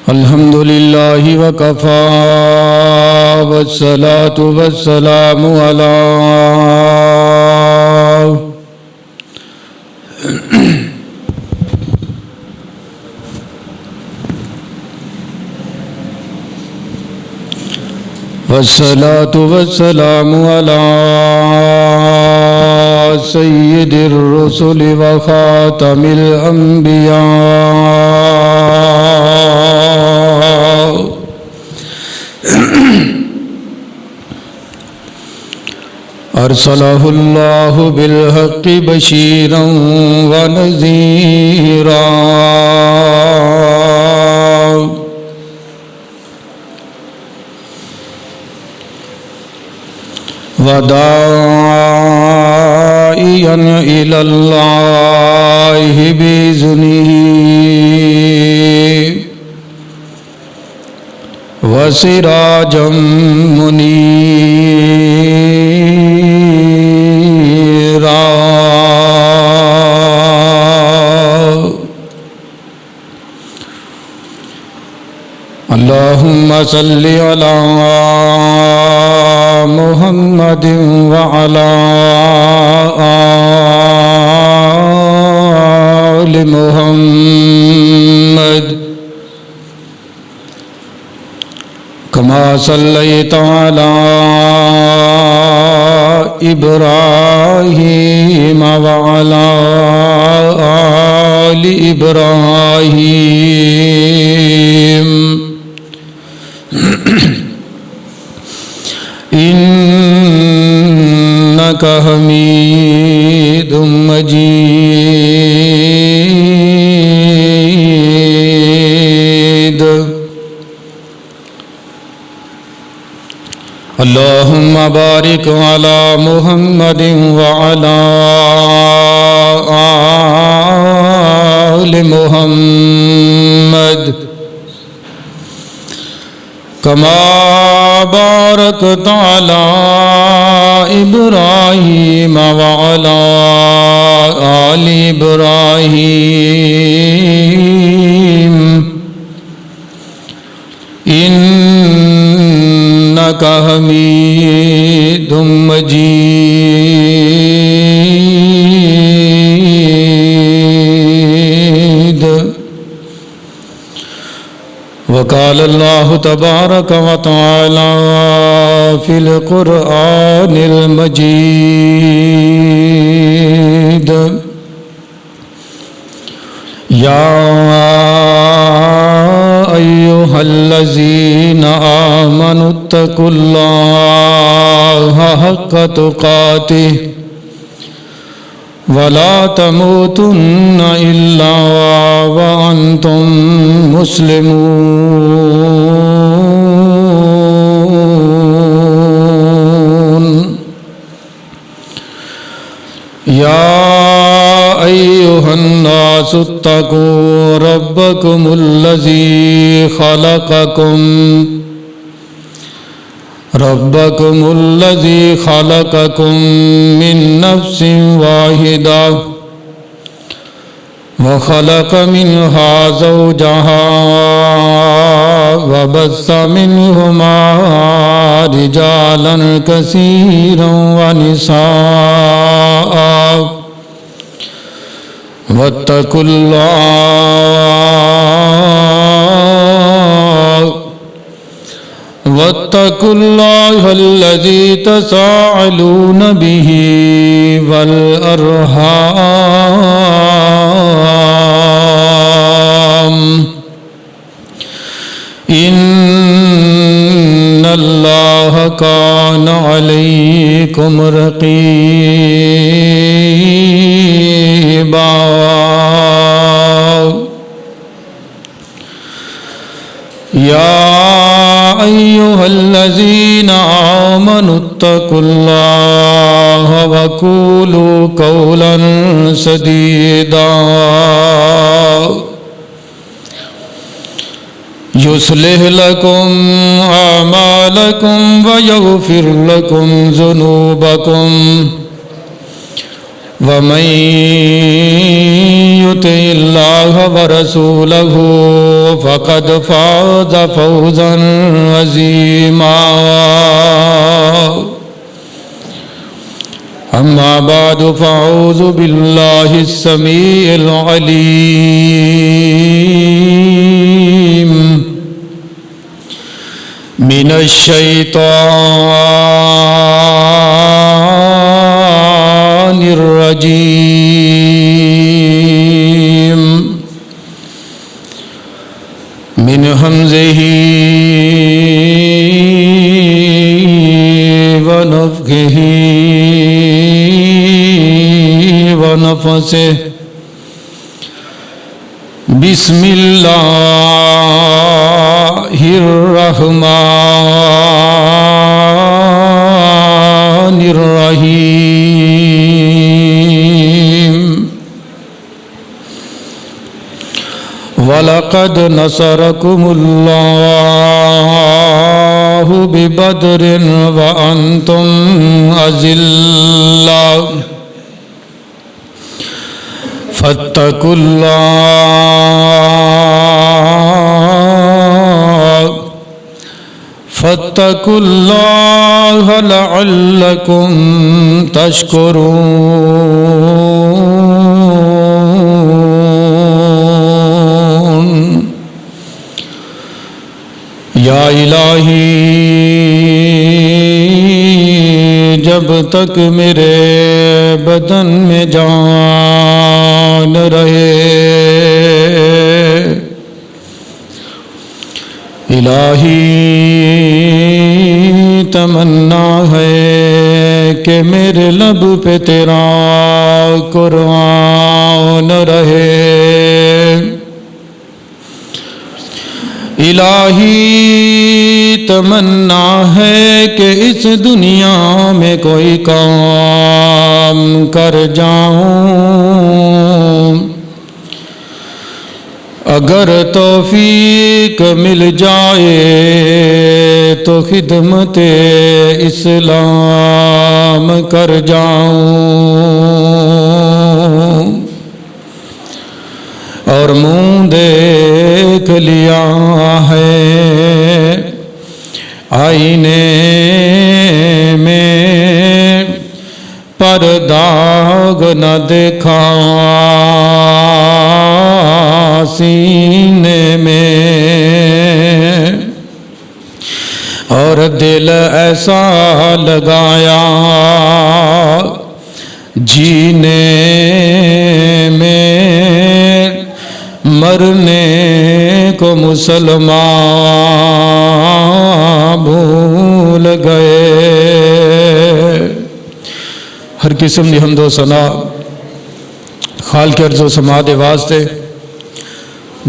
الحمد لله وكفى والصلاة والسلام على سيد الرسل وخاتم الأنبياء أرسله الله بالحق بشيرا ونذيرا وداعيا إلى الله بإذنه وسراجا منيرا اللهم صل على محمد وعلى آل محمد كما صليت على إبراهيم وعلى آل إبراهيم إنك حميد مجيد اللهم بارك على محمد وعلى آل محمد كما باركت على إبراهيم وعلى آل إبراهيم إنك حميد مجيد وقال الله تبارك وتعالى في القرآن المجيد يا أيها الذين آمنوا اتقوا الله حق تقاته ولا تموتن إلا وأنتم مسلمون يا أيها الناس اتقوا ربكم الذي خلقكم من نفس واحدة وخلق منها زوجها وبث منهما رجالا كثيرا ونساء واتقوا الله الذي تساءلون به والأرحام إن الله كان عليكم رقيبا يا أيها الذين آمنوا اتقوا الله وقولوا قولا سديدا يصلح لكم أعمالكم ويغفر لكم ذنوبكم ومن يطع الله ورسوله فقد فاز فوزا عظيما أما بعد فأعوذ بالله السميع العليم من الشيطان الرجيم من همزه ونفخه ونفسه بسم الله الرحمن الرحيم وَلَقَدْ نَصَرَكُمُ اللَّهُ بِبَدْرٍ وَأَنْتُمْ أَذِلَّةٌ فَاتَّقُوا اللَّهَ لَعَلَّكُمْ تَشْكُرُونَ یا الہی جب تک میرے بدن میں جان رہے، الہی تمنا ہے کہ میرے لب پہ تیرا قرآن رہے، الہی تمنا ہے کہ اس دنیا میں کوئی کام کر جاؤں، اگر توفیق مل جائے تو خدمت اسلام کر جاؤں، اور منہ دیکھ لیا ہے آئینے میں پر داغ نہ دیکھا سینے میں، اور دل ایسا لگایا جینے میں مرنے کو مسلمان بھول گئے۔ ہر قسم دی حمد و ثنا خالق ارض و سما دے واسطے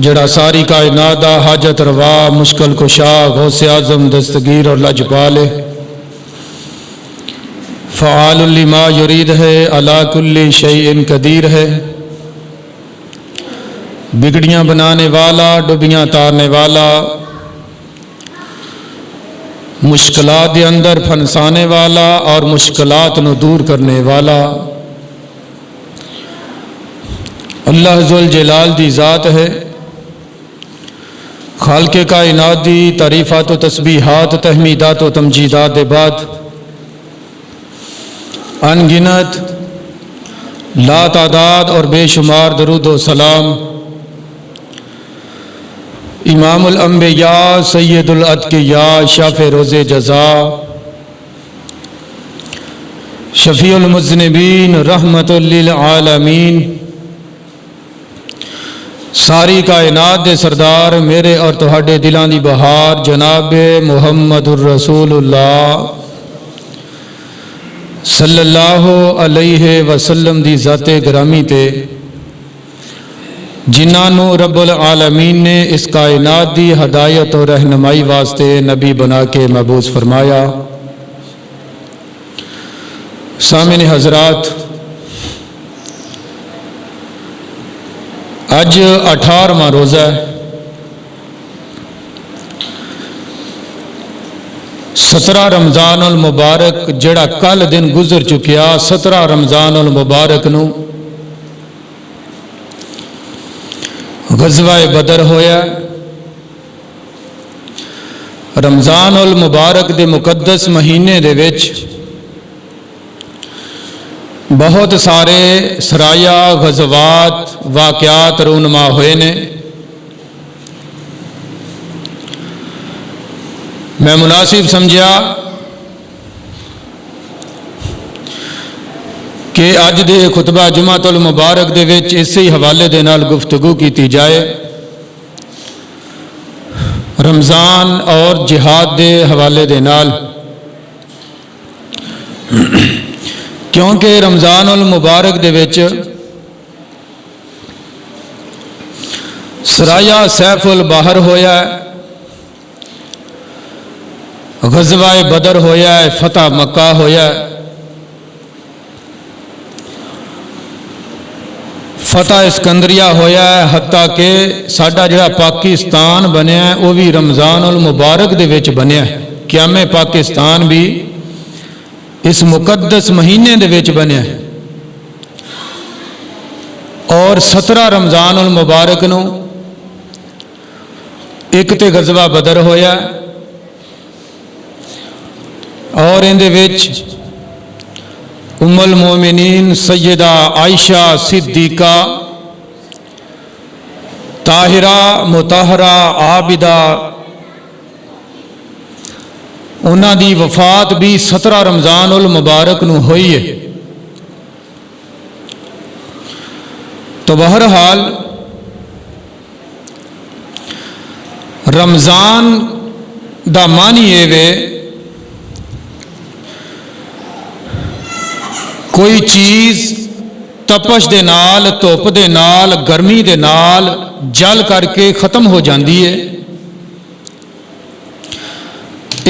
جڑا ساری کائنات دا حاجت روا مشکل کشا غوث اعظم دستگیر اور لاجپال ہے، فعال لما یرید ہے، علی کل شیء قدیر ہے، بگڑیاں بنانے والا، ڈبیاں تارنے والا، مشکلات دے اندر پھنسانے والا اور مشکلات نو دور کرنے والا اللہ ذوالجلال دی ذات ہے۔ خالق کائنات دی تعریفات و تسبیحات، تحمیدات و تمجیدات دے بعد ان گنت لا تعداد اور بے شمار درود و سلام امام الانبیاء سید الاتقیاء شافع روز جزا شفیع المذنبین رحمت للعالمین ساری کائنات دے سردار میرے اور تہاڈے دلاں دی بہار جناب محمد الرسول اللہ صلی اللہ علیہ وسلم دی ذات گرامی تے جنہاں نو رب العالمین نے اس کائنات دی ہدایت اور رہنمائی واسطے نبی بنا کے مبعوث فرمایا۔ سامعین حضرات، اج 18واں روزہ ہے، 17 رمضان المبارک جڑا کل دن گزر چکیا 17 رمضان المبارک نو غزوہ بدر ہویا۔ رمضان المبارک دے مقدس مہینے دے وچ بہت سارے سرایہ غزوات واقعات رونما ہوئے نے۔ میں مناسب سمجھا کہ اج دے خطبہ جمعۃ المبارک دے وچ اسی حوالے دے نال گفتگو کیتی جائے، رمضان اور جہاد دے حوالے دے نال، کیونکہ رمضان المبارک دے وچ سرایہ سیف البحر ہویا ہے، غزوہ بدر ہویا ہے، فتح مکہ ہویا ہے، فتح اسکندریہ ہویا ہے، حتیٰ کہ ساڈا جڑا پاکستان بنیا ہے وہ بھی رمضان المبارک دے وچ بنیا ہے۔ قیام پاکستان بھی اس مقدس مہینے دے وچ بنیا ہے، اور 17 رمضان المبارک نو ایک تے غزوہ بدر ہویا ہے، اور ان دے وچ ام المومنین سیدہ عائشہ صدیقہ طاہرہ مطہرہ عابدہ انہاں دی وفات بھی 17 رمضان المبارک نو ہوئی ہے۔ تو بہرحال رمضان دا معنی یہ وے کوئی چیز تپش دے نال، دھوپ دے نال، گرمی دے نال جل کر کے ختم ہو جاندی ہے،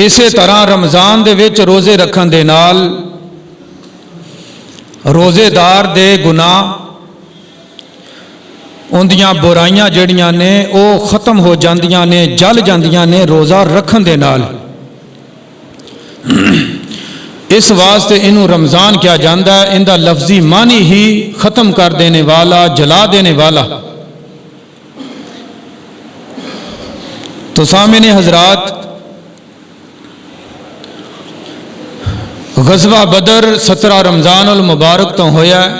اسی طرح رمضان دے وچ روزے رکھن دے نال روزے دار دے گناہ اندیاں برائیاں جڑیاں نے او ختم ہو جاندیاں نے، جل جاندیاں نے روزہ رکھن دے نال۔ اس واسطے انہوں رمضان کیا جاندہ ہے، ان دا لفظی معنی ہی ختم کر دینے والا، جلا دینے والا۔ تو سامعین حضرات، غزوہ بدر 17 رمضان المبارک تو ہویا ہے،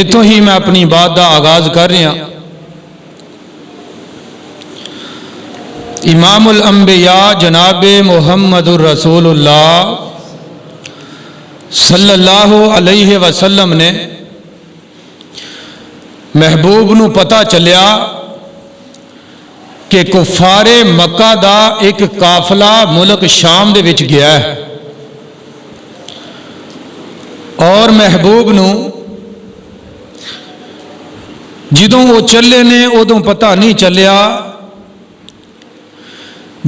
اتوں ہی میں اپنی بات دا آغاز کر رہا۔ امام الانبیاء جناب محمد الرسول اللہ صلی اللہ علیہ وسلم نے محبوب نو پتہ چلیا کہ کفار مکہ دا ایک قافلہ ملک شام دے وچ گیا ہے، اور محبوب نو جدوں وہ چلے نے ادوں پتہ نہیں چلیا،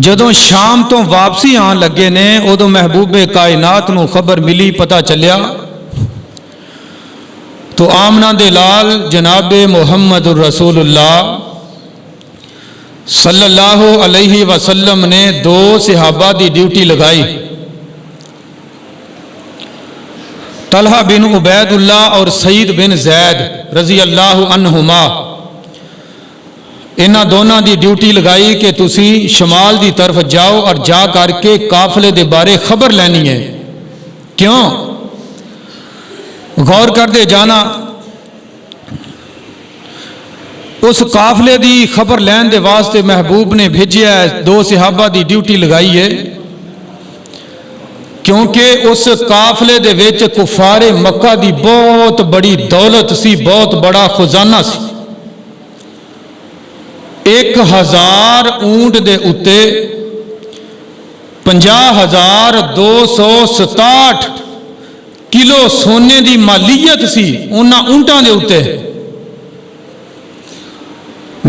جدوں شام تو واپسی آن لگے نے ادوں محبوب کائنات نو خبر ملی، پتہ چلیا۔ تو آمنہ دے لال جناب محمد الرسول اللہ صلی اللہ علیہ وسلم نے 2 صحابہ دی ڈیوٹی لگائی، طلحہ بن عبید اللہ اور سعید بن زید رضی اللہ عنہما، انہاں دونوں دی ڈیوٹی لگائی کہ تسی شمال دی طرف جاؤ اور جا کر کے قافلے دے بارے خبر لینی ہے۔ کیوں؟ غور کر دے جانا، اس قافلے دی خبر لین دے واسطے محبوب نے بھیجیا ہے، 2 صحابہ دی ڈیوٹی لگائی ہے، کیونکہ اس قافلے دے وچ کفار مکہ دی بہت بڑی دولت سی، بہت بڑا خزانہ سی۔ 1000 اونٹ دے اتے 50,267 کلو سونے دی مالیت سی انہاں اونٹاں دے اتے۔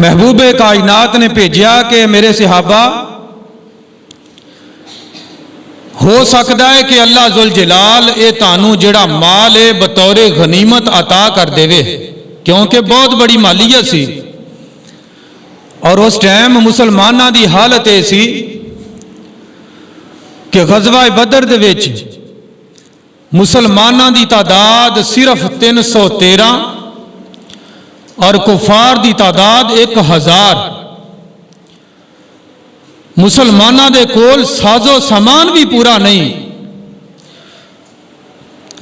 محبوب کائنات نے بھیجیا کہ میرے صحابہ، ہو سکتا ہے کہ اللہ ذوالجلال اے تانوں جڑا مال ہے بطور غنیمت عطا کر دے، کیونکہ بہت بڑی مالیت سی۔ اور اس ٹائم مسلمانوں دی حالت یہ سی کہ غزوہ بدر دے وچ مسلمانوں دی تعداد صرف 313 اور کفار دی تعداد 1000. مسلمانوں دے کول ساز و سامان بھی پورا نہیں.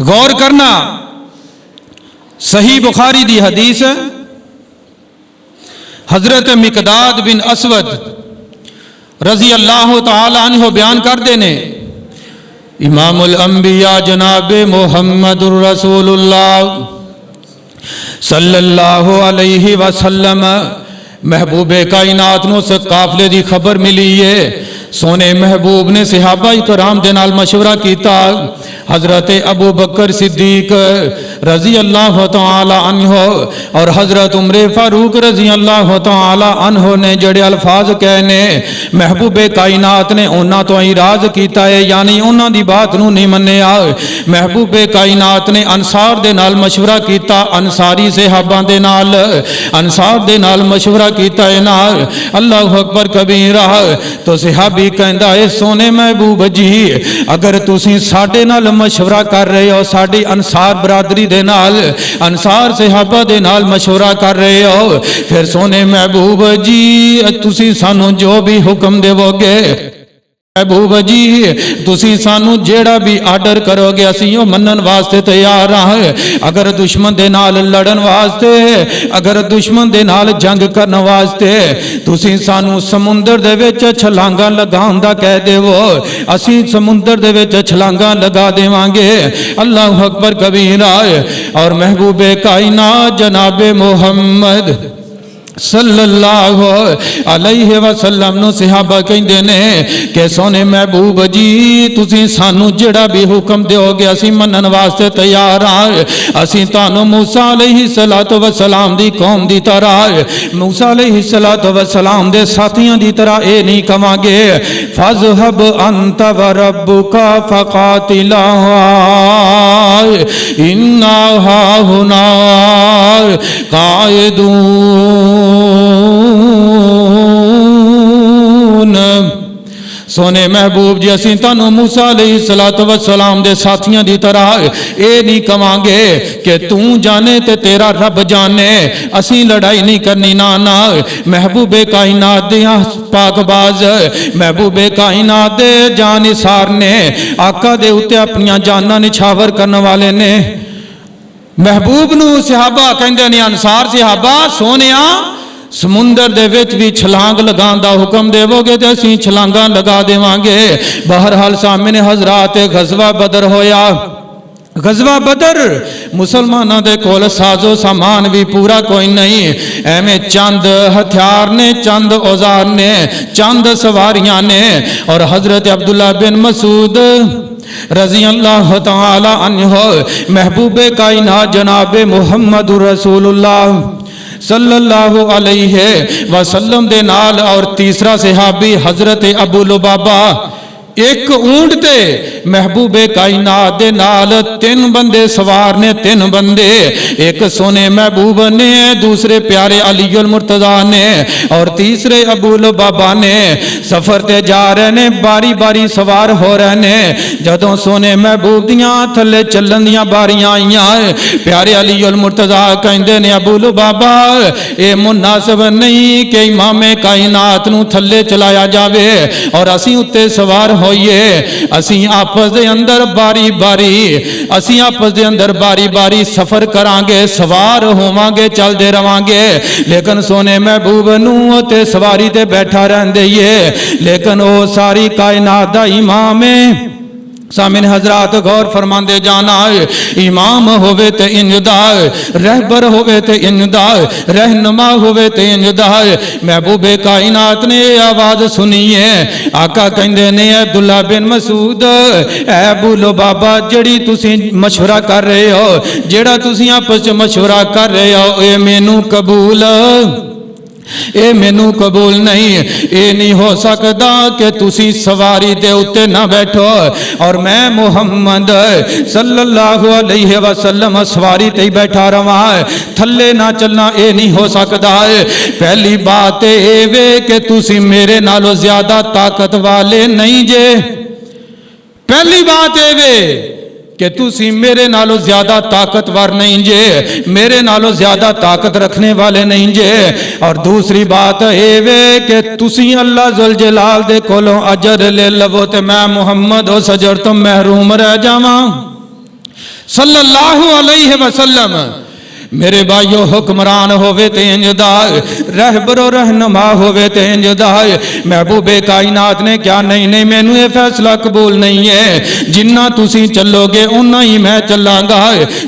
غور کرنا، صحیح بخاری دی حدیث ہے، حضرت مقداد بن اسود رضی اللہ تعالی عنہ بیان کرتے ہیں، امام الانبیاء جناب محمد الرسول اللہ صلی اللہ علیہ وسلم محبوب کائنات نو سے قافلے دی خبر ملی ہے. سونے محبوب نے صحابہ کرام دے نال مشورہ کیتا. حضرت ابو بکر صدیق رضی اللہ تعالی عنہ اور حضرت عمر فاروق رضی اللہ تعالی عنہ نے جڑے الفاظ کہنے محبوب کائنات نے انہاں تو اعراض کیتا ہے، یعنی انہاں دی بات نو نہیں منیا. محبوب کائنات نے انصار دے نال مشورہ کیتا، انصاری صحابہ دے نال، انصار دے نال مشورہ کیتا ہے نال. اللہ اکبر کبیرہ. تو صحابی کہندا ہے سونے محبوب جی اگر تسی ساڈے نال مشورہ کر رہے ہو، ساڈی انصار برادری دے نال، انصار صحابہ دے نال مشورہ کر رہے ہو، پھر سونے محبوب جی تسی سانو جو بھی حکم دیو گے، محبوب جی تسی سانو جیڑا بھی آرڈر کرو گے اسی او منن واسطے تیار ہیں. اگر دشمن دے نال لڑن واسطے، اگر دشمن دے نال جنگ کرن واسطے تسی سانو سمندر دے وچ چھلانگاں لگاون دا کہہ دیو، اسی سمندر دے وچ چھلانگاں لگا دیواں گے. اللہ اکبر کبیرہ. اور محبوب کائنات جناب محمد صلی اللہ علیہ وسلم نو صحابہ کہندے نے کہ سونے محبوب جی تسی سانو جڑا بھی حکم دیو گے اسی منن واسطے تیار ہیں. اسی تانوں موسیٰ علیہ السلام دی قوم دی طرح، موسیٰ علیہ السلام دے ساتھیاں دی طرح اے نہیں کہاں گے فَاذْهَبْ أَنْتَ وَرَبُّكَ فَقَاتِلَا إِنَّا هَاهُنَا قَاعِدُونَ. سونے محبوب جی اسی تانوں موسیٰ علیہ السلام دے ساتھیاں دی طرح اے نہیں کہاں گے کہ تو جانے تے تیرا رب جانے، اسی لڑائی نہیں کرنی نانا. محبوب کائنات دے پاک باز، محبوب کائنات دے جان نثار نے آقا دے اتے اپنیاں جاناں نچھاور کرنے والے نے. محبوب نو صحابہ کہندے نے انصار صحابہ سونیا سمندر دے وچ بھی چھلانگ لگان دا حکم دے وہ گے تے اسی چھلانگاں لگا دیواں گے. بہرحال سامنے حضرات غزوہ بدر ہویا. غزوہ بدر مسلمانوں دے کول ساز و سامان بھی پورا کوئی نہیں، ایویں چند ہتھیار نے، چند اوزار نے، چند سواریاں نے. اور حضرت عبداللہ بن مسعود رضی اللہ تعالی عنہ محبوب کائنات جناب محمد رسول اللہ صلی اللہ علیہ وسلم دے نال اور تیسرا صحابی حضرت ابو لبابہ ایک اونٹ تے محبوب کائنات دے نال 3 بندے سوار نے، 3 بندے، ایک سونے محبوب نے، دوسرے پیارے علی المرتضیٰ نے اور تیسرے ابو لبابہ نے. سفر تے جا رہے نے، باری باری سوار ہو رہے نے. جدوں سونے محبوب دیاں تھلے چلن دیاں باریاں آئیاں، پیارے علی المرتضیٰ کہندے نے ابو لبابہ اے مناسب نہیں کہ امام کائنات نو تھلے چلایا جاوے اور اسی اتے سوار ہوئیے. اسی آپس دے اندر باری باری، اسی آپس دے اندر باری باری سفر کرانگے، سوار ہووانگے، چل دے روانگے. لیکن سونے محبوب نو تے سواری تے بیٹھا رہن دئیے، لیکن او ساری کائنات دا امام ہے. سامن حضرات غور فرمان دے جانا ہے، امام ہوئے تے انجدہ، رہبر ہوئے تے انجدہ، رہنما ہوئے تے انجدہ. محبوب کائنات نے آواز سنی ہے، آقا کہندے نے عبداللہ بن مسعود اے ابو لبابہ جڑی تسی مشورہ کر رہے ہو، جڑا تسی آپس مشورہ کر رہے ہو اے مینوں قبول اے مینوں قبول نہیں، اے نہیں ہو سکدا کہ تسی سواری دے اتے نہ بیٹھو اور میں محمد صلی اللہ علیہ وسلم سواری تے بیٹھا رہا، تھلے نہ چلنا، اے نہیں ہو سکدا۔ پہلی بات اے وے کہ تسی میرے نالوں زیادہ طاقت والے نہیں جے، پہلی بات اے وے کہ تسی میرے نالوں زیادہ طاقتور نہیں جے، میرے نالوں زیادہ طاقت رکھنے والے نہیں جے، اور دوسری بات اے وے کہ تسی اللہ ذوالجلال دے کولوں اجر لے لو تے میں محمد و سجر تو محروم رہ جاواں صلی اللہ علیہ وسلم۔ میرے بھائیو حکمران ہووے تے انج دا، رہبر و رہنما ہووے تے انج دا، محبوب کائنات نے کیا نہیں مینوں یہ فیصلہ قبول نہیں ہے، جنہ تسی چلو گے انہاں ہی میں چلاں گا،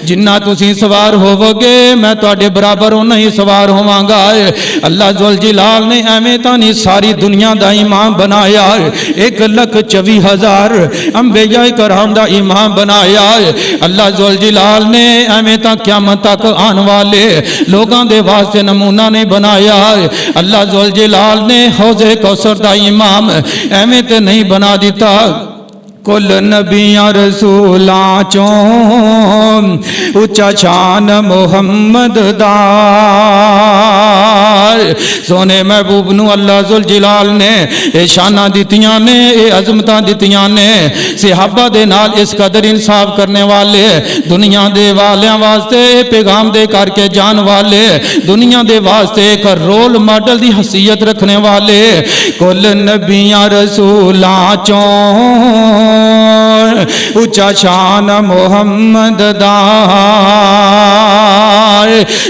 جنہ تسی سوار ہوو گے میں تواڈے برابر انہاں ہی سوار ہوواں گا۔ اللہ ذوالجلال نے ایویں تاں نہیں ساری دنیا دا امام بنایا، 1,24,000 انبیاء کرام دا امام بنایا۔ اللہ ذوالجلال نے ایویں تاں قیامت تک والے لوگاں دے واسطے نمونہ نہیں بنایا۔ اللہ ذوالجلال نے حوض کوثر دا امام ایویں تے نہیں بنا دیتا۔ کل نبیاں رسولاں چوں اچا شان محمد دا، سونے محبوب نو اللہ ذوالجلال نے اے شانہ دیتیاں نے، اے عظمتاں دیتیاں نے، صحابہ دے نال اس قدر انصاف کرنے والے، دنیا دے والیاں واسطے پیغام دے کر کے جان والے، دنیا دے واسطے ایک رول ماڈل دی حیثیت رکھنے والے، کل نبیاں رسولاں چوں اچا شان محمد دا،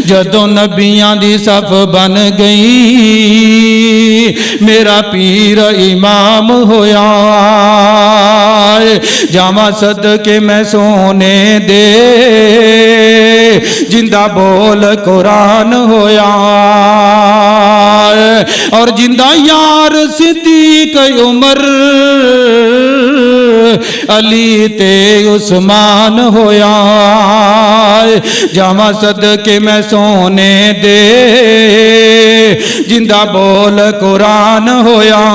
جدوں نبیاں دی صف بن گئی میرا پیر امام ہویا، جاواں صدقے میں سونے دے جندہ بول قرآن ہویا، اور جندہ یار صدیق عمر علی تے عثمان ہویا، جاواں صدقے میں سونے دے جندہ بول قرآن ہویا،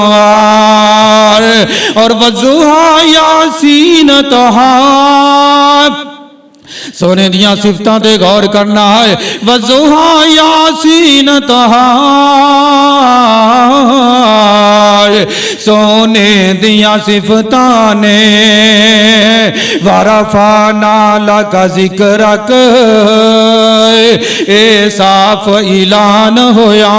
اور وضحا یاسین طہا، سونے دیاں صفتاں تے غور کرنا ہے، وضحا یاسین طہا، سونے دیاں صفتاں نے، ورفعنا لک ذکرک، اے صاف اعلان ہویا،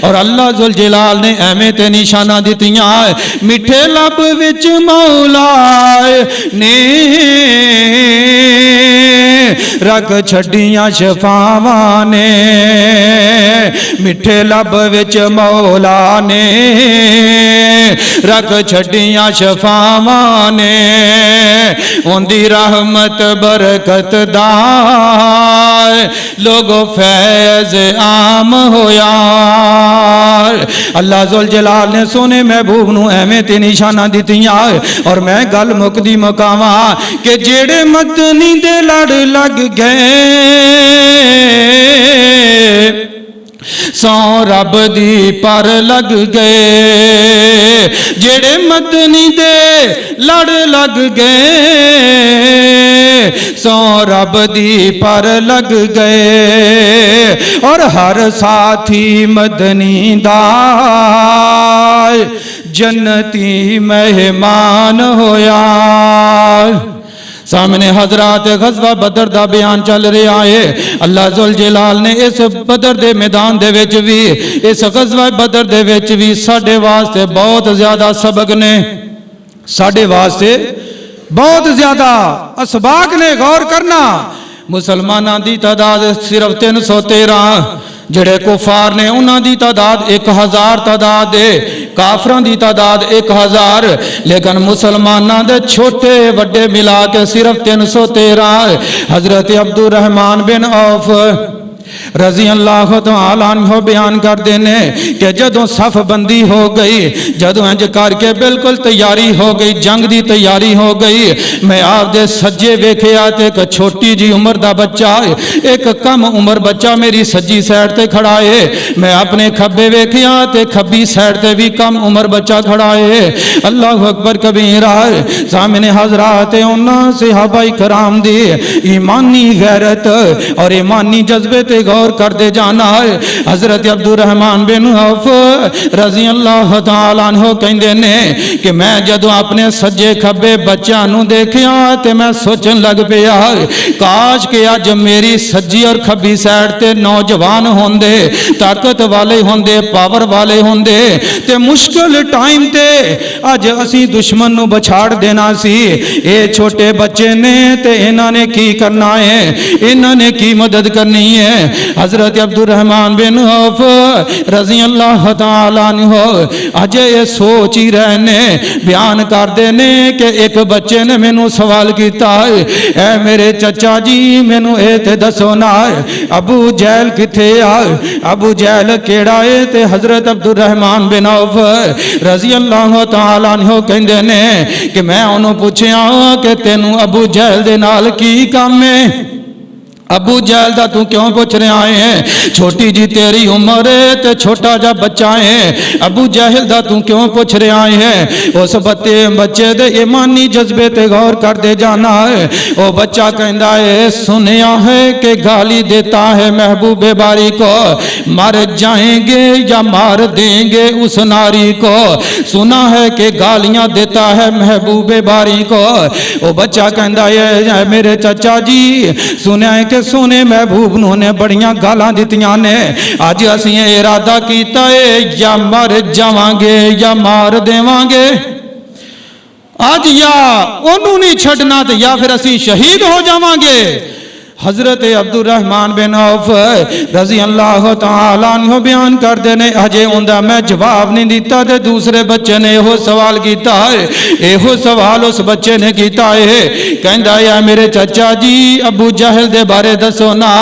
اور اللہ ذوالجلال نے ایویں تے نشانہ دتیاں، میٹھے لب وچ مولا نے رکھ چھڈیاں شفاواں نے، میٹھے لب وچ مولا نے رکھ چھڈیاں شفاواں نے، اندی رحمت برکت دا لوگو فیض عام ہویا۔ اللہ ذوالجلال نے سونے محبوب نو ایویں تے نشانہ دتیاں، اور میں گل مکدی مکاواں کہ جیڑے مدنی دے لڑ لگ گئے سو رب دی پر لگ گئے، جیڑے مدنی دے لڑ لگ گئے سو رب دی پر لگ گئے، اور ہر ساتھی مدنی دا جنتی مہمان ہویا۔ سامنے حضرات غزوہ بدر دا بیان چل رہا ہے۔ اللہ ذوالجلال نے اس بدر دے میدان دے وچ بھی، اس غزوہ بدر دے وچ بھی ساڈے واسطے بہت زیادہ سبق نے، ساڈے واسطے بہت زیادہ اسباق نے۔ غور کرنا، مسلماناں دی تعداد صرف 313، جڑے کفار نے انہاں دی تعداد 1000 تعداد ہے، کافراں دی تعداد 1000، لیکن مسلماناں دے چھوٹے وڈے ملا کے صرف 313۔ حضرت عبد الرحمن بن عوف رضی اللہ تعالیٰ عنہ بیان کرتے ہیں کہ جدوں صف بندی ہو گئی، جدوں انج کر کے بالکل تیاری ہو گئی، جنگ دی تیاری ہو گئی، میں آپ دے سجے ویکھیا تے ایک چھوٹی جی عمر دا بچہ، ایک کم عمر بچہ میری سجی سائڈ تے کھڑا ہے، میں اپنے کھبے ویکھیا تے کھبی سائڈ تے بھی کم عمر بچہ کھڑا ہے۔ اللہ اکبر کبیرہ، سامنے حضرات انہاں صحابہ کرام دی ایمانی غیرت اور ایمانی جذبے تے غور کر دے جانا ہے۔ حضرت عبد الرحمن بن عوف رضی اللہ تعالیٰ عنہ کہندے نے کہ میں جدوں اپنے سجے کھبے بچیاں نوں دیکھیا تے میں سوچن لگ پیا کاش کہ اج میری سجی اور کھبی سائڈ تے نوجوان ہوندے، طاقت والے ہوندے، پاور والے ہوندے تے مشکل ٹائم تے اج اسی دشمن نوں بچھاڑ دینا سی۔ اے چھوٹے بچے نے تے انہاں نے کی کرنا ہے، انہاں نے کی مدد کرنی ہے۔ حضرت عبد الرحمن بن عوف رضی اللہ تعالیٰ عنہ اج یہ سوچ ہی رہنے بیان کر دینے کہ ایک بچے نے مینوں سوال کیتا ہے، اے میرے چچا جی مینوں اے تے دسو نا ابو جہل کتھے آ؟ ابو جہل کیڑا ہے؟ تے حضرت عبد الرحمن بن عوف رضی اللہ تعالیٰ عنہ کہندے نے کہ میں انہوں پوچھیا کہ تینوں ابو جہل دے نال کی کام ہے؟ ابو جہل دا تو کیوں پوچھ رہے آئے ہیں؟ چھوٹی جی تیری عمر ہے تے چھوٹا جا بچہ ہے، ابو جہل دا تو کیوں پوچھ رہے آئے ہیں؟ اس بچے دے ایمانی جذبے تے غور کر دے جانا ہے۔ وہ بچہ کہندا ہے سنیا ہے کہ گالی دیتا ہے محبوب باری کو، مر جائیں گے یا مار دیں گے اس ناری کو، سنا ہے کہ گالیاں دیتا ہے محبوب باری کو۔ وہ بچہ کہندا ہے میرے چچا جی سنیا ہے کہ سونے محبوب نوں نے بڑیاں گالاں دتیاں نے، اج اسی ارادہ کیتا ہے یا مر جاواں گے یا مار دیواں گے، اج یا انہوں نہیں چھڑنا تے یا پھر اسی شہید ہو جاواں گے۔ حضرت عبد الرحمن بن عوف رضی اللہ تعالیٰ عنہ بیان کر دینے اجے اندہ میں جواب نہیں دیتا تے دوسرے بچے نے ایہو سوال کیتا ہے، ایہو سوال اس بچے نے کیتا ہے، کہندا ہے میرے چچا جی ابو جہل دے بارے دسو نا۔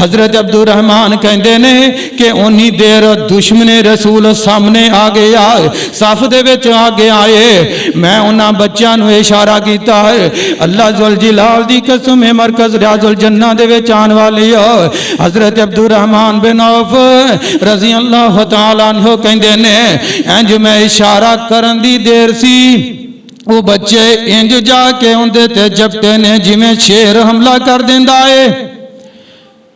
حضرت عبد الرحمن کہندے نے کہ اونی دیر دشمن رسول سامنے آ گیا، صف دے وچ آ گیا ہے، میں انہاں بچیاں نو اشارہ کیتا ہے، اللہ ذوالجلال دی قسم مرکز ریاض جنہ دے وچ آن والی ہو۔ حضرت عبد الرحمن بن عوف رضی اللہ تعالیٰ عنہ کہندے نے انج میں اشارہ کرن دی دیر سی وہ بچے انج جا کے ہوندے تے جپٹے نے جویں شیر حملہ کر دیندا ہے،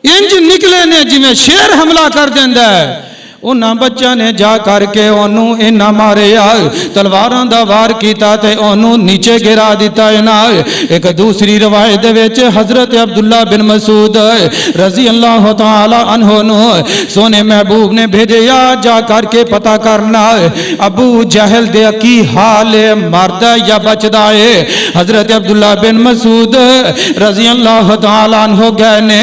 انج نکلے نے جویں شیر حملہ کر دیندا ہے۔ انہاں بچہ نے جا کر کے انہوں انہاں مارے تلواراں دا وار کیتا تے انہوں نیچے گرا دیتا ہے۔ ایک دوسری روایت دے وچ حضرت عبداللہ بن مسعود رضی اللہ تعالی عنہ نو سونے محبوب نے بھیجیا جا کر کے پتہ کرنا ابو جہل دے کی حال مردا یا بچدا ہے۔ حضرت عبداللہ بن مسعود رضی اللہ تعالی عنہ گئے نے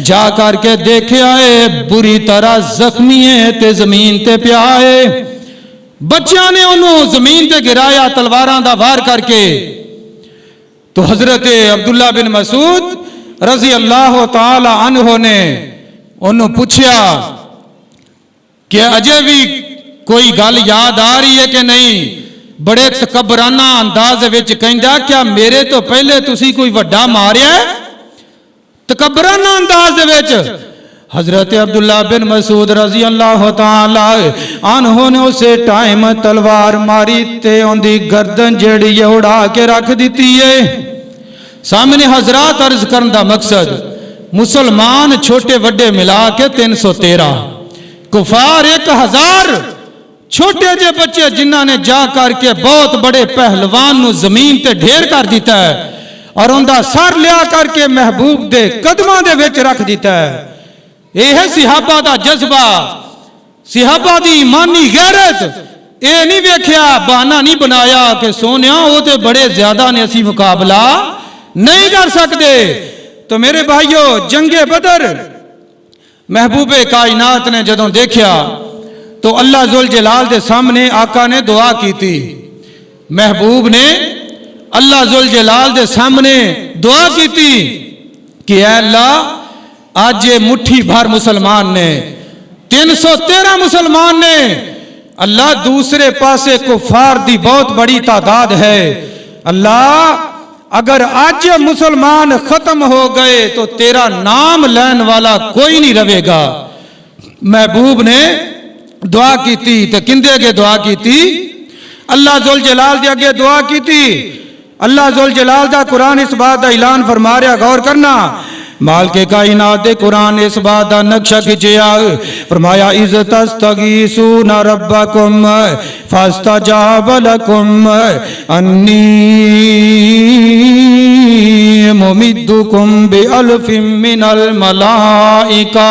جا کر کے دیکھیا ہے بری طرح زخمی ہے تے زمین تے پیا ہے، بچیاں نے انہوں زمین تے گرایا تلواراں دا وار کر کے۔ تو حضرت عبداللہ بن مسعود رضی اللہ تعالی عنہ نے انہوں پوچھیا کہ اجے بھی کوئی گل یاد آ رہی ہے کہ نہیں؟ بڑے تکبرانہ انداز وچ کہندا کیا میرے تو پہلے تسی کوئی وڈا ماریا ہے؟ تکبرانہ انداز وچ حضرت عبداللہ بن مسعود رضی اللہ تعالی عنہ نے اسے ٹائم تلوار ماری تے ان دی گردن جڑی اڑا کے رکھ دیتی ہے۔ سامنے حضرات عرض کرن دا مقصد مسلمان چھوٹے وڈے ملا کے 313، کفار 1000، چھوٹے جے بچے جنہاں نے جا کر کے بہت بڑے پہلوان نو زمین تے ڈھیر کر دیتا ہے اور ان دا سر لیا کر کے محبوب دے قدماں دے وچ رکھ دیتا ہے۔ یہ ہے صحابہ دا جذبہ، صحابہ دی ایمانی غیرت۔ اے نہیں ویکھیا بہانہ نہیں بنایا کہ سونیا وہ تے بڑے زیادہ نے اسی مقابلہ نہیں کر سکتے۔ تو میرے بھائیو جنگ بدر محبوب کائنات نے جدوں دیکھیا تو اللہ ذوالجلال دے سامنے آقا نے دعا کی تھی، محبوب نے اللہ ذوالجلال دے سامنے دعا کی تھی کہ اے اللہ آج یہ مٹھی بھر مسلمان نے 313 مسلمان نے اللہ دوسرے پاسے کفار دی بہت بڑی تعداد ہے اللہ اگر آج مسلمان ختم ہو گئے تو تیرا نام لین والا کوئی نہیں رہے گا محبوب نے دعا کی تھی تو کندے اگے دعا کی تھی اللہ ذوالجلال دے اگے دعا کی تھی اللہ ذوالجلال دا قرآن اس بات دا اعلان فرما رہا غور کرنا مالک کائنات دے قرآن اس بات دا نقشہ کھچیا فرمایا اذ تستغیثون ربکم فاستجاب لکم انی ممدکم بألف من الملائکہ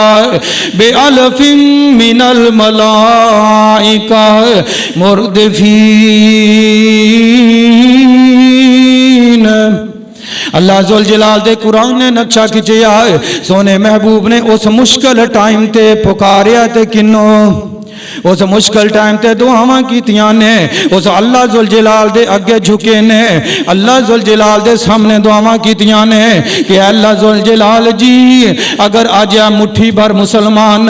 مردفین اللہ ذوالجلال دے قرآن نے نقشہ کھچیا ہے سونے محبوب نے اس مشکل ٹائم تے پکاریا تے کنوں اس مشکل ٹائم تے دعاواں کیتیاں نے اس اللہ ذوالجلال دے اگے جھکے نے اللہ ذوالجلال دے سامنے دعاواں کیتیاں نے کہ اللہ ذوالجلال جی اگر آج مٹھی بھر مسلمان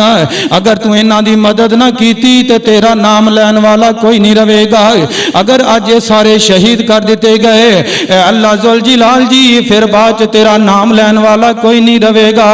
اگر تو انہاں دی مدد نہ کیتی تے تیرا نام لین والا کوئی نہیں رہے گا اگر آج یہ سارے شہید کر دیتے گئے اے اللہ ذوالجلال جی پھر بعد تیرا نام لین والا کوئی نہیں رہے گا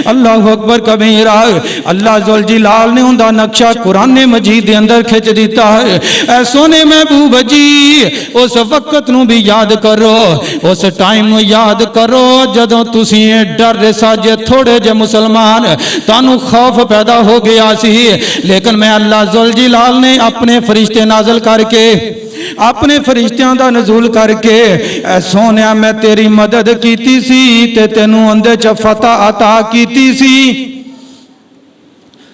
اللہ اکبر کبیرہ اللہ ذوالجلال نے اندہ نقشہ قرآن مجید دے اندر کھچ دیتا ہے اے سونے محبوب جی اس وقت نو بھی یاد کرو اس ٹائم نو یاد کرو جدوں تسی ڈر دے ساجے تھوڑے جے مسلمان تانوں خوف پیدا ہو گیا سی لیکن میں اللہ ذوالجلال نے اپنے فرشتے نازل کر کے اپنے فرشتیاں دا نزول کر کے اے سونیا میں تیری مدد کیتی سی تے تینوں اندے چ فتح عطا کیتی سی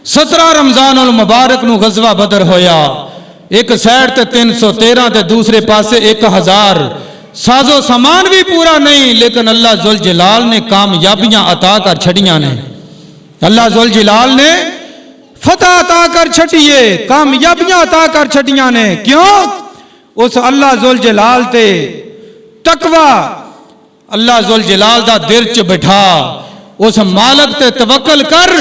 17 رمضان المبارک نو غزوہ بدر ہویا ایک سائڈ تے 313 تے دوسرے پاسے 1000 ساز و سامان بھی پورا نہیں لیکن اللہ ذوالجلال نے کامیابیاں عطا کر چھڑیاں نے اللہ ذوالجلال نے فتح عطا کر چھڑیے کامیابیاں عطا کر چھڑیاں نے کیوں اس اللہ ذوالجلال تے تقوی اللہ ذوالجلال دا درچ بٹھا اس مالک تے توکل کر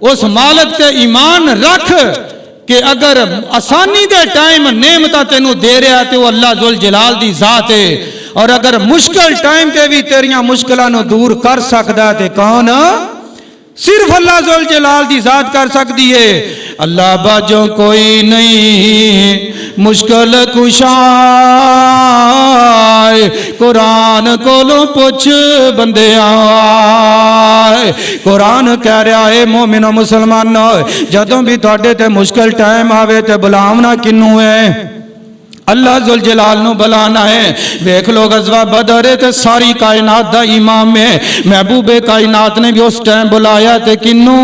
اس مالک تے ایمان رکھ کہ اگر آسانی دے ٹائم نعمتاں تینوں دے رہا تے وہ اللہ ذوالجلال دی ذات ہے اور اگر مشکل ٹائم تے بھی تیریاں مشکلاں نو دور کر سکدا تے کون صرف اللہ ذوالجلال دی ذات کر سکتی ہے اللہ باجو کوئی نہیں مشکل کشا قرآن کولوں پوچھ بندے آئے قرآن کہہ رہا ہے مومن و مسلمان جدوں بھی تواڈے تے مشکل ٹائم آوے تے بلاونا کنوں ہے اللہ ذوالجلال نو بلانا ہے دیکھ لو غزوہ بدر تے ساری کائنات دا امام میں محبوب کائنات نے بھی اس ٹائم بلایا تے کنوں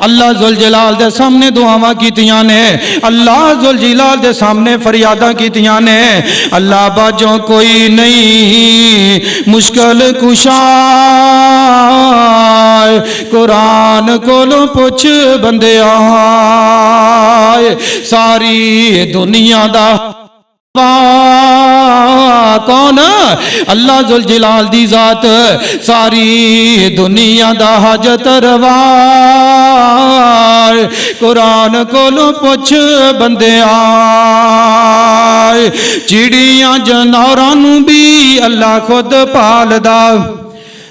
اللہ ذوالجلال دے سامنے دعاواں کیتیاں نے اللہ ذوالجلال دے سامنے فریاداں کیتیاں نے اللہ باجوں کوئی نہیں مشکل کشا قرآن کولوں پوچھ بندے آئے ساری دنیا دا کون اللہ ذوالجلال دی ذات ساری دنیا دا حاجت روا قرآن کولوں پوچھ بندے آئے چڑیاں جانوراں نوں بھی اللہ خود پالدا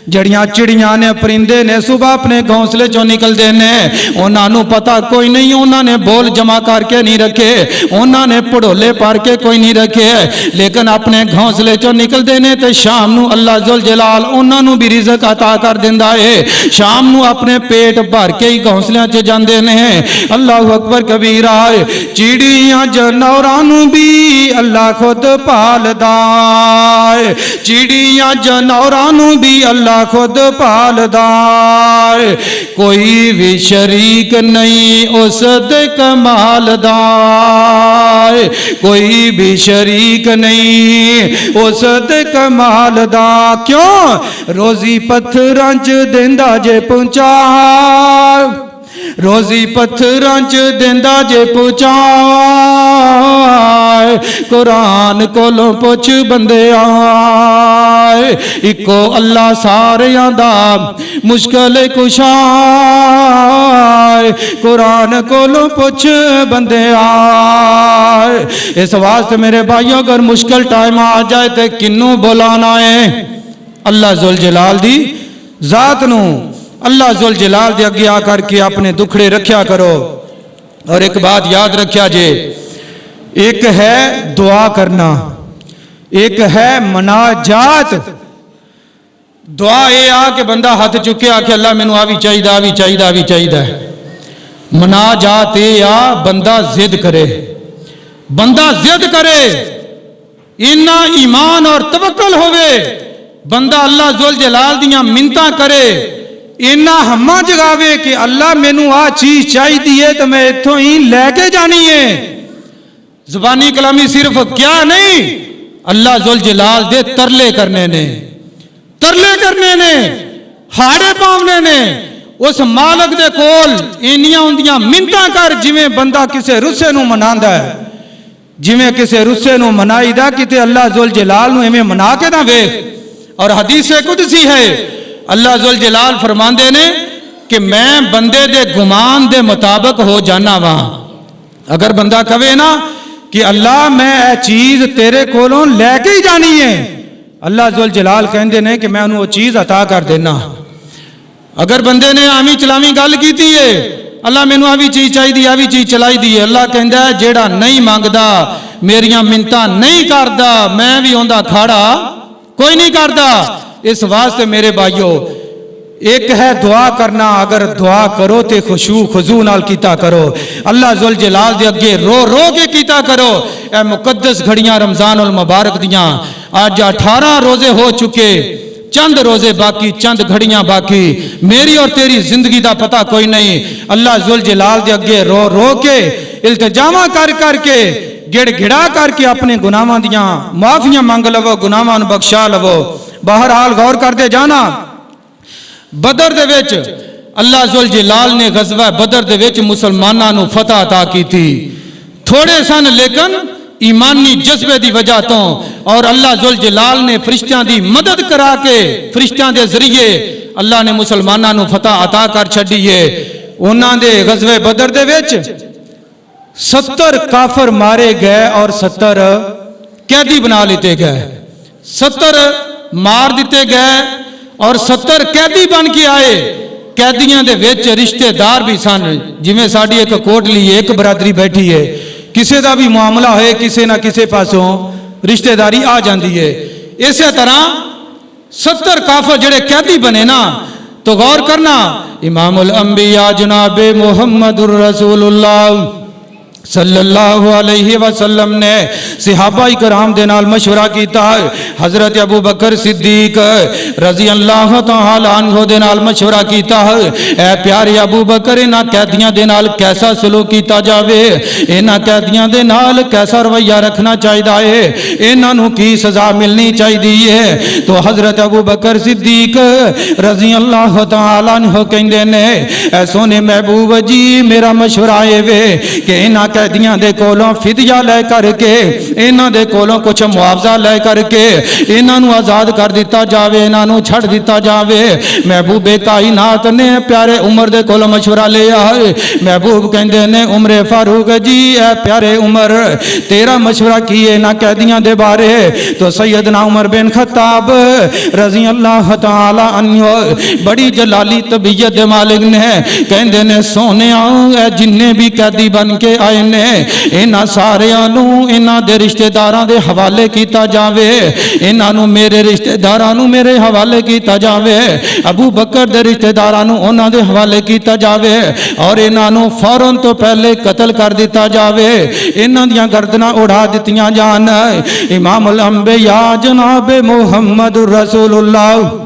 جڑیاں چڑیاں نے پرندے نے صبح اپنے گھونسلے چوں نکل دینے انہاں نوں پتہ کوئی نہیں انہاں نے بول جمع کر کے نہیں رکھے انہاں نے پڑھولے پار کے کوئی نہیں رکھے لیکن اپنے گھونسلے چوں نکل دینے تے شام نو اللہ ذوالجلال انہاں نوں بھی رزق عطا کر دیندا ہے شام نو اپنے پیٹ بھر کے ہی گھونسلیاں چ جاندے نے اللہ اکبر کبیرہ چڑیاں جانوراں نوں بھی اللہ خود پالدا ہے چڑیاں جانوراں نوں بھی اللہ خود پالدا ہے کوئی بھی شریک نہیں اس دے کمال دا ہے کوئی بھی شریک نہیں اس دے کمال دا کیوں روزی پتھراں چ دیندا جے پہنچا روزی پتھراں چ دیندا جے پہنچائے قرآن کولوں پوچھ بندے آئے اکو اللہ ساریاں دا مشکل کشائے قرآن کولوں پوچھ بندے آئے اس واسطے میرے بھائیوں اگر مشکل ٹائم آ جائے تے کنوں بولانا ہے اللہ ذوالجلال دی ذات نو اللہ ذوالجلال دے اگے آ کر کے اپنے دکھڑے رکھیا کرو اور ایک بات یاد رکھیا جے ایک ہے دعا کرنا ایک ہے مناجات دعا یہ آ کہ بندہ ہاتھ چکے آ کہ اللہ میں نو آوی چاہیدہ مناجات یہ آ بندہ ضد کرے اینا ایمان اور توکل ہوئے بندہ اللہ ذوالجلال دیاں منتاں کرے اینا ہمہ جگاوے کہ اللہ میں نو آ چیز چاہی دیئے تو میں اتھوں ہی لے کے جانی ہے زبانی کلامی صرف کیا نہیں اللہ ذوالجلال دے ترلے کرنے نے ہاڑے پاونے نے اس مالک دے کول اینیاں اندیاں منتاں کر جویں بندہ کسے رسے نو مناندہ ہے جویں کسے رسے نو منائی دا کتے اللہ ذوالجلال نو ہمیں منا کے نہ وے اور حدیث قدسی ہے اللہ ذوالجلال فرماندے نے کہ میں بندے دے گمان دے مطابق ہو جانا وہاں اگر بندہ کہے نا کہ اللہ میں اے چیز تیرے کولوں لے کے ہی جانی ہے اللہ ذوالجلال کہندے نے کہ میں انہوں وہ چیز عطا کر دینا اگر بندے نے آمی چلامی گل کیتی ہے اللہ میں انہوں آوی چیز چاہی دی آوی چیز چلائی دی ہے اللہ کہندہ ہے جیڑا نہیں مانگدا میریاں منتاں نہیں کردہ میں بھی ہوندہ کھاڑا کوئی نہیں کردہ اس واسطے میرے بھائیو ایک ہے دعا کرنا اگر دعا کرو تے خشوع خضوع نال کیتا کرو اللہ ذوالجلال دے اگے رو کے کیتا کرو اے مقدس گھڑیاں رمضان المبارک دیاں آج 18 روزے ہو چکے چند روزے باقی چند گھڑیاں باقی میری اور تیری زندگی دا پتہ کوئی نہیں اللہ ذوالجلال دے اگے رو کے التجامہ کر کے گڑ گڑا کر کے اپنے گناہاں دیاں معافیاں مانگ لو گناہاں بخشا لو بہرحال غور کرتے جانا بدر دے وچ اللہ ذوالجلال نے غزوہ بدر دے وچ مسلماناں نو فتح عطا کی تھی تھوڑے سن لیکن ایمانی جذبے دی وجہ تو اور اللہ ذوالجلال نے فرشتیاں دی مدد کرا کے فرشتیاں دے ذریعے اللہ نے مسلماناں نو فتح عطا کر چھڈی ہے انہاں دے غزوہ بدر دے وچ 70 کافر مارے گئے اور 70 قیدی بنا لیتے گئے 70 مار دیتے گئے اور 70 قیدی بن کے آئے قیدیاں دے وچ رشتہ دار بھی سن جویں ساڈی ایک کوٹلی ایک برادری بیٹھی ہے کسے دا بھی معاملہ ہے کسے نہ کسے پاسوں رشتہ داری آ جاندی ہے اسی طرح 70 کافر جڑے قیدی بنے نا تو غور کرنا امام الانبیاء جناب محمد الرسول اللہ صلی اللہ علیہ وسلم نے صحابہ کرام دے نال مشورہ کیتا ہے حضرت ابو بکر صدیق رضی اللہ تعالی عنہ دے نال مشورہ کیتا ہے اے پیارے ابو بکر انہاں قیدیاں دے نال کیسا سلوک کیتا جاوے انہاں قیدیاں دے نال کیسا رویہ رکھنا چاہیدا ہے انہاں نو کی سزا ملنی چاہیدی ہے تو حضرت ابو بکر صدیق رضی اللہ تعالی عنہ کہندے نے اے سونے محبوب جی میرا مشورہ اے وے کہ انہاں قیدیاں دے کولوں فدیہ لے کر کے انہاں دے کولوں کچھ معاوضہ لے کر کے انہاں نو آزاد کر دیتا جاوے انہاں نو چھڑ دیتا جاوے محبوب کائنات نے پیارے عمر دے کولوں مشورہ لیا ہے محبوب کہندے نے عمر فاروق جی اے پیارے عمر تیرا مشورہ کیے نہ قیدیاں دے بارے تو سیدنا عمر بن خطاب رضی اللہ تعالی عنہ بڑی جلالی طبیعت دے مالک نے کہندے نے سونے اے جننے بھی قیدی بن کے آئے نے انہاں ساریاں نو انہاں دے رشتہ داراں دے حوالے کیتا جاوے انہاں نو میرے رشتہ داراں نو میرے حوالے کیتا جاوے ابو بکر دے رشتہ داراں نو انہاں دے حوالے کیتا جاوے اور انہاں نو فوراً تو پہلے قتل کر دیتا جاوے انہاں دیاں گردناں اڑا دتیاں جان امام الانبیاء جناب محمد رسول اللہ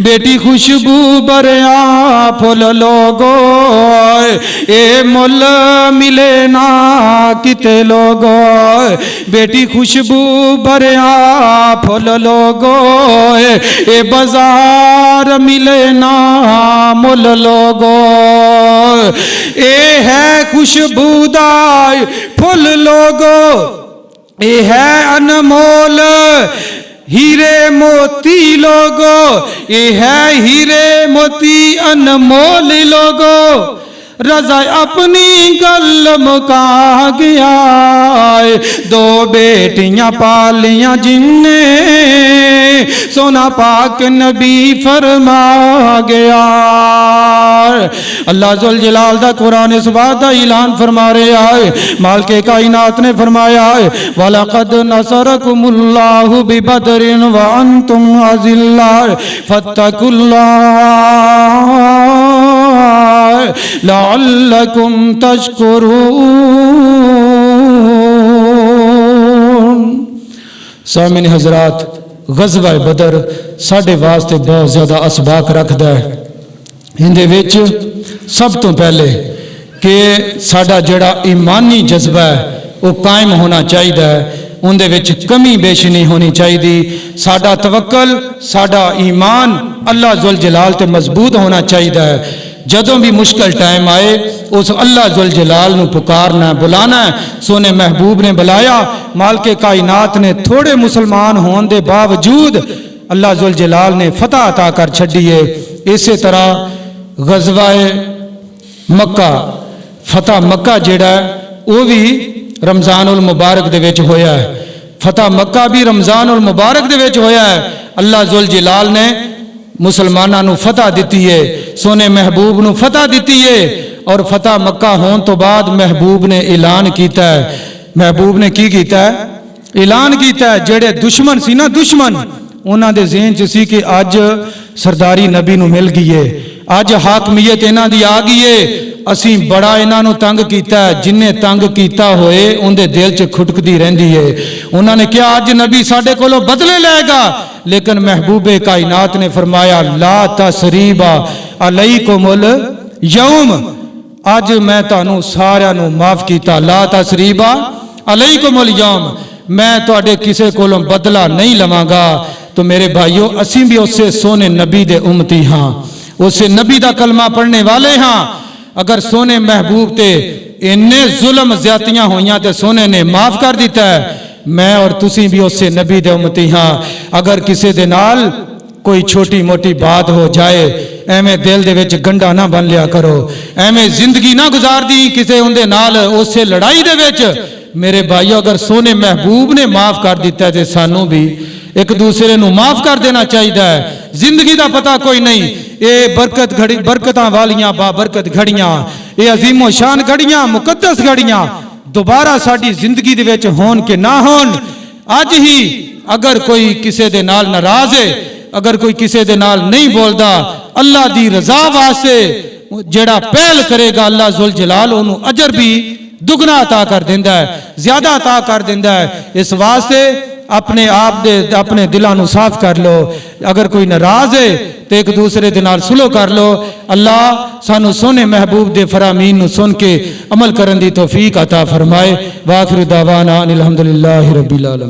بیٹی خوشبو بریا پھول لوگو اے مل ملے نا کتے لوگو بیٹی خوشبو بریا پھول لوگو اے بازار ملے نا مل لوگو اے ہے خوشبودار پھول لوگو اے ہے انمول ہیرے موتی لوگو اے ہے ہیرے موتی انمول لوگو رضا اپنی گل مکا گیا دو بیٹیاں پالیاں جن نے سونا پاک نبی فرما گیا اللہ ذوالجلال دا قرآن اس بات دا اعلان فرما رہا ہے مالک کائنات نے فرمایا ہے وَلَقَدْ نَصَرَكُمُ اللَّهُ بِبَدْرٍ وَأَنْتُمْ أَذِلَّةٌ فَاتَّقُوا اللَّهَ لَعَلَّكُمْ تَشْكُرُونَ سامعین حضرات غزوہ بدر ساڈے واسطے بہت زیادہ اسباق رکھدا ہے اندے وچ سب تو پہلے کہ ساڈا جڑا ایمانی جذبہ ہے وہ قائم ہونا چاہیے اندے وچ کمی بیش نہیں ہونی چاہیے ساڈا توکل ساڈا ایمان اللہ ذوالجلال تے مضبوط ہونا چاہیے جدوں بھی مشکل ٹائم آئے اس اللہ ذوالجلال نو پکارنا بلانا ہے سونے محبوب نے بلایا مالک کائنات نے تھوڑے مسلمان ہون دے باوجود اللہ ذوالجلال نے فتح عطا کر چھڈیے اسی طرح غزوہ مکہ فتح مکہ جڑا ہے وہ بھی رمضان المبارک دے وچ ہویا ہے فتح مکہ بھی رمضان المبارک دے وچ ہویا ہے اللہ ذوالجلال نے مسلمانوں نو فتح دیتی ہے سونے محبوب نو فتح دیتی ہے اور فتح مکہ ہون تو بعد محبوب نے اعلان کیتا ہے محبوب نے کی کیتا ہے اعلان کیتا ہے جڑے دشمن سی نا دشمن انہاں دے ذہن چ سی کہ اج سرداری نبی نو مل گئی ہے اج حاکمیت انہاں دی آ گئی ہے اسی بڑا انہاں نو تنگ کیتا ہے جن نے تنگ کیتا ہوئے ان دے دل چ کھٹکدی رہندی ہے انہاں نے کہا اج نبی ساڈے کولو بدلے لے گا لیکن محبوب کائنات نے فرمایا لا تسریب علیکم الیوم اج میں تانوں سارے نو معاف کیتا لا تسریب علیکم الیوم میں تواڈے کسے کولوں بدلہ نہیں لواں گا تو میرے بھائیو اسی بھی اسے سونے نبی دے امتی ہاں اسے نبی دا کلمہ پڑھنے والے ہاں اگر سونے محبوب تے اننے ظلم زیادتیاں ہوئیاں تے سونے نے معاف کر دیتا ہے میں اور تسی بھی اسے نبی دے امتی ہاں اگر کسے دے نال کوئی چھوٹی موٹی بات ہو جائے ایویں دل دے وچ گنڈا نہ بن لیا کرو ایویں زندگی نہ گزار دی کسے ان دے نال اسے لڑائی دے وچ میرے بھائیو اگر سونے محبوب نے معاف کر دیتا ہے تے سانوں بھی ایک دوسرے نو معاف کر دینا چاہیے زندگی دا پتہ کوئی نہیں اے برکت گھڑی برکتاں والیاں با برکت گھڑیاں اے عظیم و شان گھڑیاں مقدس گھڑیاں دوبارہ ساڈی زندگی دے وچ ہون کہ نہ ہون اج ہی اگر کوئی کسے دے نال ناراض ہے اگر کوئی کسے دے نال نہیں بولدا اللہ دی رضا واسطے جڑا پہل کرے گا اللہ ذوالجلال اونوں اجر بھی دگنا عطا کر دیندا ہے زیادہ عطا کر دیندا ہے اس واسطے اپنے آپ دے اپنے دلاں نو صاف کر لو اگر کوئی ناراض ہے تو ایک دوسرے دے نال سلو کر لو اللہ سانو سونے محبوب دے فرامین نو سن کے عمل کرن دی توفیق عطا فرمائے واخر دعوانا الحمدللہ رب العالمین